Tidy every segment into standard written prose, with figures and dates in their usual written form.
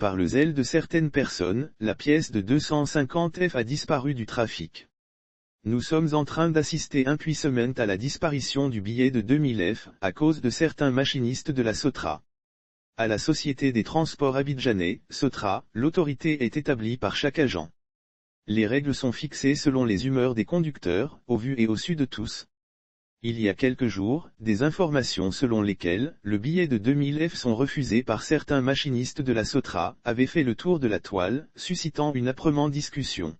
Par le zèle de certaines personnes, la pièce de 250 F a disparu du trafic. Nous sommes en train d'assister impuissamment à la disparition du billet de 2000 F, à cause de certains machinistes de la Sotra. À la Société des Transports Abidjanais, Sotra, l'autorité est établie par chaque agent. Les règles sont fixées selon les humeurs des conducteurs, au vu et au su de tous. Il y a quelques jours, des informations selon lesquelles, le billet de 2000 F sont refusés par certains machinistes de la Sotra, avaient fait le tour de la toile, suscitant une âprement discussion.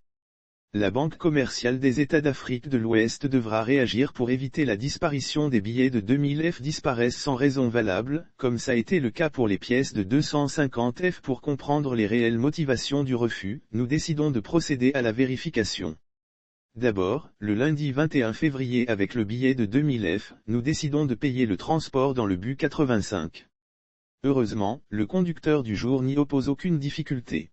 La Banque commerciale des États d'Afrique de l'Ouest devra réagir pour éviter la disparition des billets de 2000 F disparaissent sans raison valable, comme ça a été le cas pour les pièces de 250 F. Pour comprendre les réelles motivations du refus, nous décidons de procéder à la vérification. D'abord, le lundi 21 février avec le billet de 2000 F, nous décidons de payer le transport dans le bus 85. Heureusement, le conducteur du jour n'y oppose aucune difficulté.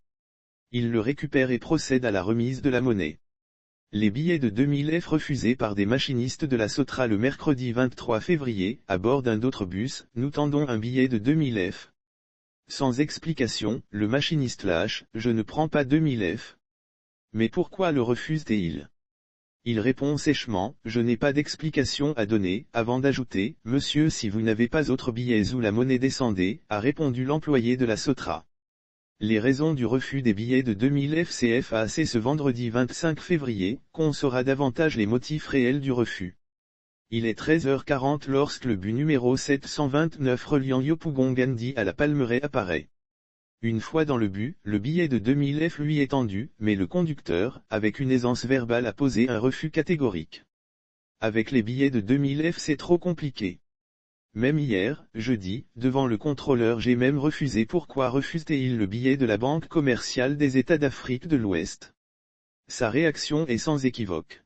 Il le récupère et procède à la remise de la monnaie. Les billets de 2000 F refusés par des machinistes de la Sotra le mercredi 23 février, à bord d'un autre bus, nous tendons un billet de 2000 F. Sans explication, le machiniste lâche, « Je ne prends pas 2000 F. » Mais pourquoi le refuse-t-il? Il répond sèchement, « Je n'ai pas d'explication à donner », avant d'ajouter, « Monsieur, si vous n'avez pas autre billets où la monnaie descendait », a répondu l'employé de la Sotra. Les raisons du refus des billets de 2000 FCFAC ce vendredi 25 février, qu'on saura davantage les motifs réels du refus. Il est 13h40 lorsque le bus numéro 729 reliant Yopougon-Gandhi à la Palmeraie apparaît. Une fois dans le bus, le billet de 2000 F lui est tendu, mais le conducteur, avec une aisance verbale, a posé un refus catégorique. Avec les billets de 2000 F c'est trop compliqué. Même hier, jeudi, devant le contrôleur j'ai même refusé. Pourquoi refuse-t-il le billet de la Banque commerciale des États d'Afrique de l'Ouest? Sa réaction est sans équivoque.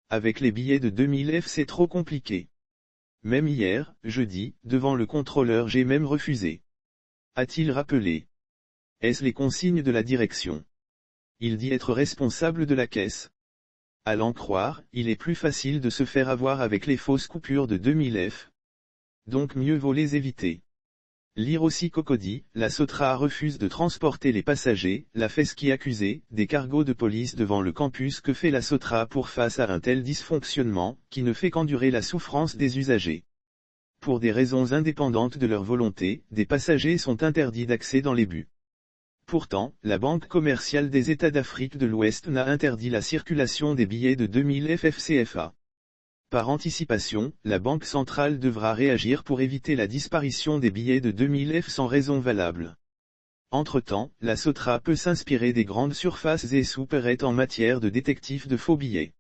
Avec les billets de 2000 F c'est trop compliqué. Même hier, jeudi, devant le contrôleur j'ai même refusé. A-t-il rappelé? Est-ce les consignes de la direction? Il dit être responsable de la caisse. À l'en croire, il est plus facile de se faire avoir avec les fausses coupures de 2000 F. Donc mieux vaut les éviter. Lire aussi Cocody, la Sotra refuse de transporter les passagers, la FESCI accusée, des cargos de police devant le campus. Que fait la Sotra pour face à un tel dysfonctionnement, qui ne fait qu'endurer la souffrance des usagers? Pour des raisons indépendantes de leur volonté, des passagers sont interdits d'accès dans les bus. Pourtant, la Banque commerciale des États d'Afrique de l'Ouest n'a interdit la circulation des billets de 2000 FFCFA. Par anticipation, la Banque centrale devra réagir pour éviter la disparition des billets de 2000 F sans raison valable. Entre-temps, la Sotra peut s'inspirer des grandes surfaces et souperaient en matière de détectif de faux billets.